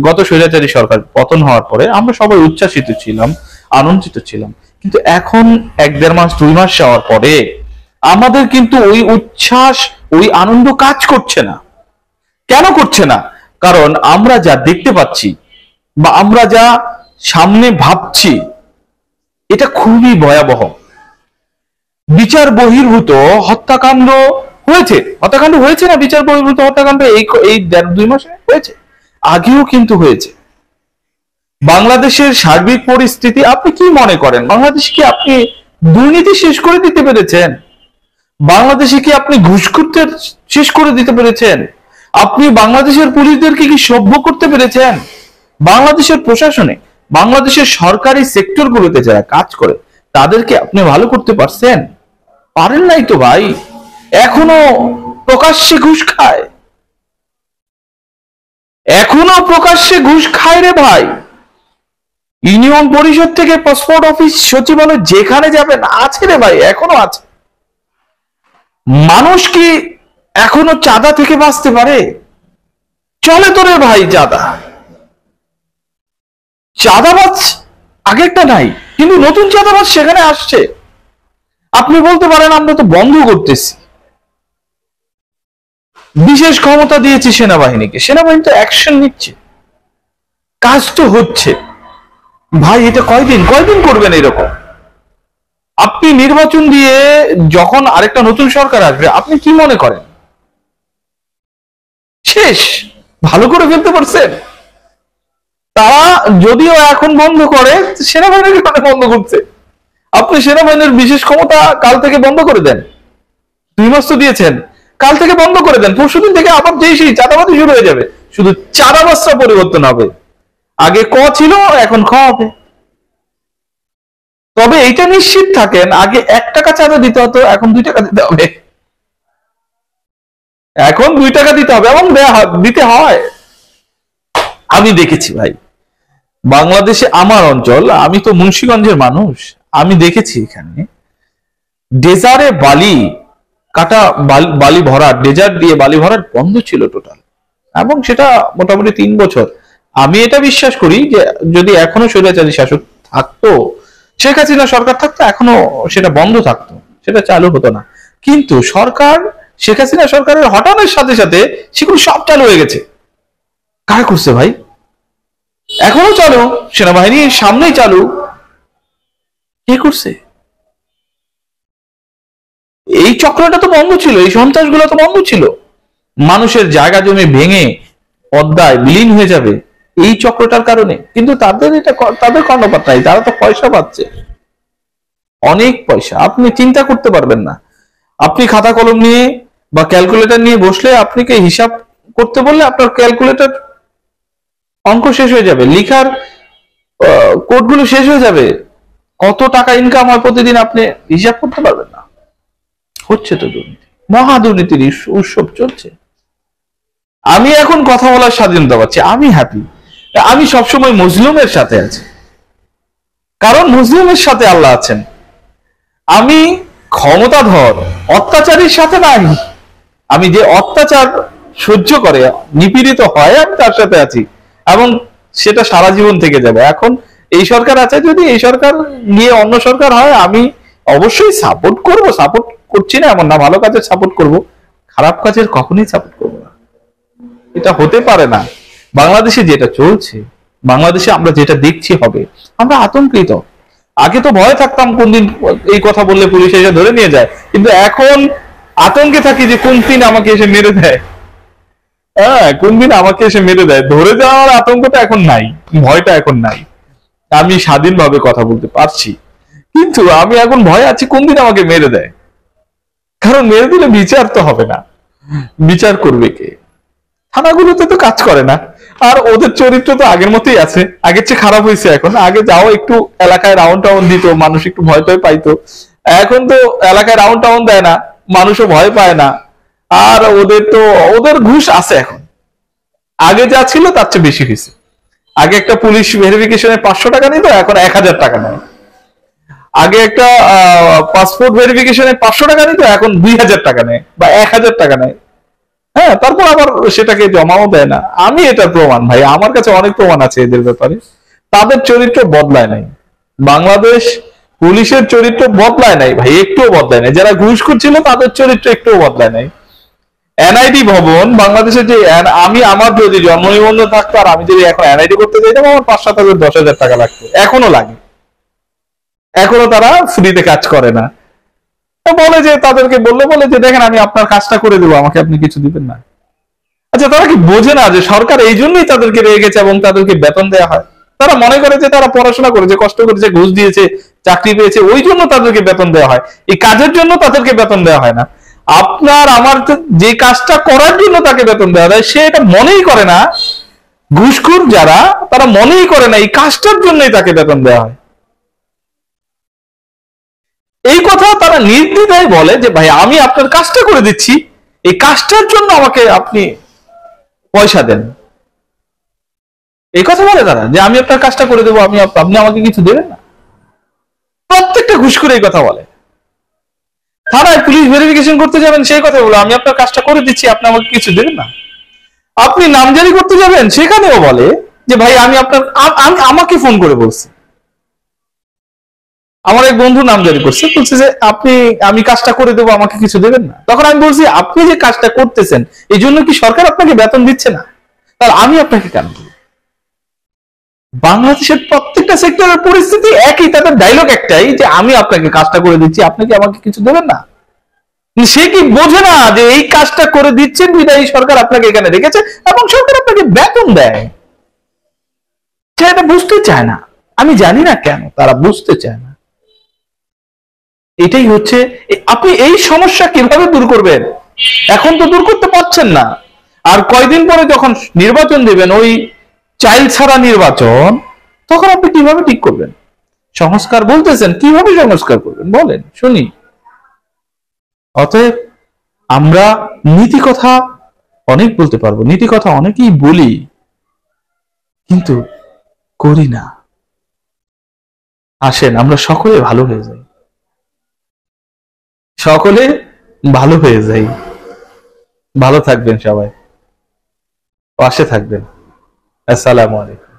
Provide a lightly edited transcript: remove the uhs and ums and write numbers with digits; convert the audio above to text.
গত স্বৈরাচারী সরকার পতন হওয়ার পরে আমরা সবাই উচ্ছ্বাসিত ছিলাম, আনন্দিত ছিলাম, কিন্তু এখন 1-1.5 মাস 2 মাস যাওয়ার পরে আমাদের কিন্তু ওই উচ্ছ্বাস, ওই আনন্দ কাজ করছে না। কেন করছে না? কারণ আমরা যা দেখতে পাচ্ছি বা আমরা যা সামনে ভাবছি এটা খুবই ভয়াবহ। বিচার বহির্ভূত হত্যাকাণ্ড হয়েছে না? বিচার বহির্ভূত হত্যাকাণ্ড এই 1.5-2 মাসে হয়েছে, আগেও কিন্তু হয়েছে। বাংলাদেশের সার্বিক পরিস্থিতি আপনি কি মনে করেন? বাংলাদেশ কি আপনি দুর্নীতি শেষ করে দিতে পেরেছেন? বাংলাদেশে কি আপনি ঘুষখোরদের শেষ করে দিতে পেরেছেন? আপনি বাংলাদেশের পুলিশদেরকে কি সভ্য করতে পেরেছেন? বাংলাদেশের প্রশাসনে, বাংলাদেশের সরকারি সেক্টরগুলোতে যারা কাজ করে তাদেরকে আপনি ভালো করতে পারছেন? পারেন নাই তো ভাই। এখনো প্রকাশ্যে ঘুষ খায়, রে ভাই। ইউনিয়ন পরিষদ থেকে পাসপোর্ট অফিস, সচিবালয় যেখানে যাবেন আছে রে ভাই, এখনো আছে। মানুষ কি এখনো চাঁদা থেকে বাঁচতে পারে? চলে তো রে ভাই চাঁদাবাজ আগেরটা নাই, কিন্তু নতুন চাঁদাবাজ সেখানে আসছে। আপনি বলতে পারেন আমরা তো বন্ধ করতেছি, বিশেষ ক্ষমতা দিয়েছি সেনাবাহিনীকে, সেনাবাহিনী তো অ্যাকশন নিচ্ছে, কাজ তো হচ্ছে। ভাই এটা কয়দিন করবেন এরকম? আপনি নির্বাচন দিয়ে যখন আরেকটা নতুন সরকার আসবে আপনি কি মনে করেন শেষ? ভালো করে ফেলতে পারছেন? তারা যদিও এখন বন্ধ করে, সেনাবাহিনীকে বন্ধ করছে। আপনি সেনাবাহিনীর বিশেষ ক্ষমতা কাল থেকে বন্ধ করে দেন। 2 মাস তো দিয়েছেন, কাল থেকে বন্ধ করে দেন। পরশুদিন থেকে আবার সেই চাঁদাবাজি শুরু হয়ে যাবে, শুধু চাঁদাবাজটা পরিবর্তন হবে। আগে ক ছিল, এখন খ হবে। তবে এইটা নিশ্চিত থাকেন, আগে 1 টাকা চাঁদা দিতে হতো, এখন 2 টাকা দিতে হবে। এখন 2 টাকা দিতে হবে এবং দিতে হয়। আমি দেখেছি ভাই, বাংলাদেশে আমার অঞ্চল, আমি তো মুন্সিগঞ্জের মানুষ, আমি দেখেছি এখানে ডেজারে বালি কাটা, বালি ভরা, ডেজার্ট দিয়ে বালি ভরার বন্ধ ছিল টোটাল, এবং সেটা মোটামুটি 3 বছর। আমি এটা বিশ্বাস করি যে যদি এখনো স্বৈরাচারী শাসক থাকতো, শেখ হাসিনা সরকার থাকতো, এখনো সেটা বন্ধ থাকতো, সেটা চালু হতো না। কিন্তু সরকার, শেখ হাসিনা সরকারের হটানোর সাথে সাথে সেগুলো সব চালু হয়ে গেছে। কারা করছে ভাই? এখনো চালু, সেনাবাহিনীর সামনেই চালু। কে করছে? এই চক্রটা তো বন্ধ ছিল, এই সন্ত্রাসগুলো তো বন্ধ ছিল। মানুষের জায়গা জমি ভেঙে পদ্মায় বিলীন হয়ে যাবে এই চক্রটার কারণে। কিন্তু তাদের কর্ণপাত নাই, তারা তো পয়সা পাচ্ছে, অনেক পয়সা। আপনি চিন্তা করতে পারবেন না। আপনি খাতা কলম নিয়ে বা ক্যালকুলেটর নিয়ে বসলে, আপনাকে হিসাব করতে বললে আপনার ক্যালকুলেটর অঙ্ক শেষ হয়ে যাবে, লিখার কোডগুলো শেষ হয়ে যাবে। কত টাকা ইনকাম হয় প্রতিদিন আপনি হিসাব করতে পারবেন না। হচ্ছে তো দুর্নীতি, মহা দুর্নীতির উৎসব চলছে। আমি এখন কথা বলার স্বাধীনতা পাচ্ছি, আমি হ্যাপি। আমি সবসময় মজলুমের সাথে আছি, কারণ মজলুমের সাথে আল্লাহ আছেন। আমি ক্ষমতাধর অত্যাচারীর সাথে নাই। আমি যে অত্যাচার সহ্য করে, নিপীড়িত হয়, আমি তার সাথে আছি, এবং সেটা সারা জীবন থেকে যাবে। এখন এই সরকার আছে, যদি এই সরকার নিয়ে অন্য সরকার হয়, আমি অবশ্যই সাপোর্ট করব। সাপোর্ট করছি না এমন না, ভালো কাজের সাপোর্ট করব, খারাপ কাজের কখনোই সাপোর্ট করব না। এটা হতে পারে না। বাংলাদেশে যেটা চলছে, বাংলাদেশে আমরা যেটা দেখছি হবে, আমরা আতঙ্কিত। আগে তো ভয় থাকতাম, কোন দিন এই কথা বললে পুলিশ এসে ধরে নিয়ে যায়, কিন্তু এখন আতঙ্কে থাকি যে কোন দিন আমাকে এসে মেরে দেয়। হ্যাঁ, কোন দিন আমাকে এসে মেরে দেয়, ধরে যাওয়ার আতঙ্কটা এখন নাই, ভয়টা এখন নাই। আমি স্বাধীনভাবে কথা বলতে পারছি, কিন্তু আমি এখন ভয় আছি কোন দিন আমাকে মেরে দেয়। কারণ মেরে দিলে বিচার তো হবে না, বিচার করবে কে? থানাগুলোতে তো কাজ করে না, আর ওদের চরিত্র তো আগের মতোই আছে, আগের চেয়ে খারাপ হয়েছে এখন। আগে যাও একটু এলাকায় রাউন্ড টাউন দিত, মানুষ একটু ভয় টয় পাইতো, এখন তো এলাকায় রাউন্ড টাউন দেয় না, মানুষও ভয় পায় না। আর ওদের ঘুষ আছে এখন, আগে যা ছিল তার চেয়ে বেশি হয়েছে। আগে একটা পুলিশ ভেরিফিকেশনে 500 টাকা নিত, এখন 1000 টাকা নেয়। আগে একটা পাসপোর্ট ভেরিফিকেশনে 500 টাকা নিত, এখন 2000 টাকা নেয় বা 1000 টাকা নেয়। হ্যাঁ, তারপর আবার সেটাকে জমাও দেয় না। আমি এটা প্রমাণ ভাই, আমার কাছে অনেক প্রমাণ আছে এদের ব্যাপারে। তাদের চরিত্র বদলায় নাই। বাংলাদেশ পুলিশের চরিত্র বদলায় নাই ভাই, একটুও বদলায় নাই। যারা ঘুষখোর ছিল তাদের চরিত্র একটুও বদলায় নাই। এনআইডি ভবন বাংলাদেশের যে, আমি আমার যদি জন্ম নিবন্ধন থাকতো আর আমি যদি এখন এনআইডি করতে চাইতাম, আমার 5-7 হাজার 10,000 টাকা লাগতো, এখনো লাগে। এখনো তারা ফ্রিতে কাজ করে না। বলে যে, তাদেরকে বলে যে দেখেন আমি আপনার কাজটা করে দেবো, আমাকে আপনি কিছু দিবেন না। আচ্ছা, তারা কি বোঝে না যে সরকার এই জন্যই তাদেরকে রেখেছে এবং তাদেরকে বেতন দেওয়া হয়? তারা মনে করে যে তারা পড়াশোনা করেছে, কষ্ট করেছে, ঘুষ দিয়েছে, চাকরি পেয়েছে, ওই জন্য তাদেরকে বেতন দেওয়া হয়। এই কাজের জন্য তাদেরকে বেতন দেওয়া হয় না। আপনার আমার যে কাজটা করার জন্য তাকে বেতন দেওয়া হয়, সে এটা মনেই করে না। ঘুষখোর যারা, তারা মনেই করে না এই কাজটার জন্যই তাকে বেতন দেওয়া হয়। এই কথা তারা নির্দ্বিধায় বলে যে ভাই আমি আপনার কাজটা করে দিচ্ছি, এই কাজটার জন্য আমাকে আপনি পয়সা দেন। এই কথা বলে তারা যে আমি আপনার কাজটা করে দেবো, আপনি আমাকে কিছু দেবেন না। প্রত্যেকটা ঘুষখোর এই কথা বলে। থানায় পুলিশ ভেরিফিকেশন করতে যাবেন, সেই কথা বলে আমি আপনার কাজটা করে দিচ্ছি, আপনি আমাকে কিছু দেবেন না। আপনি নামজারি করতে যাবেন, সেখানেও বলে যে ভাই আমি আপনার, আমাকে ফোন করে বলছি, আমার এক বন্ধু নামজারি করছে, বলছে যে আমি কাজটা করে দেবো, আমাকে কিছু দেবেন না। তখন আমি বলছি আপনি যে কাজটা করতেছেন এই জন্য কি সরকার আপনাকে বেতন দিচ্ছে না? তাহলে আমি আপনাকে কেন দেব? বাংলাদেশের প্রত্যেকটা সেক্টরের পরিস্থিতি একই, তাদের ডায়লগ একটাই যে আমি আপনাকে কাজটা করে দিচ্ছি, আপনি কি আমাকে কিছু দেবেন না? সে কি বোঝে না যে এই কাজটা করে দিচ্ছেন বিদায়ী সরকার আপনাকে এখানে রেখেছে এবং সরকার আপনাকে বেতন দেয়? সে এটা বুঝতে চায় না। আমি জানি না কেন তারা বুঝতে চায় না। এটাই হচ্ছে, আপনি এই সমস্যা কিভাবে দূর করবেন? এখন তো দূর করতে পারছেন না। আর কয়দিন পরে যখন নির্বাচন দেবেন, ওই চাইল ছাড়া নির্বাচন, তখন আপনি কিভাবে ঠিক করবেন? সংস্কার বলতেছেন, কিভাবে সংস্কার করবেন বলেন শুনি। অতএব আমরা নীতি কথা অনেক বলতে পারবো, নীতি কথা অনেকেই বলি, কিন্তু করি না। আসেন আমরা সকলে ভালো হয়ে যাই, সকলে ভালো হয়ে যাই। ভালো থাকবেন সবাই, পাশে থাকবেন। আসসালামু আলাইকুম।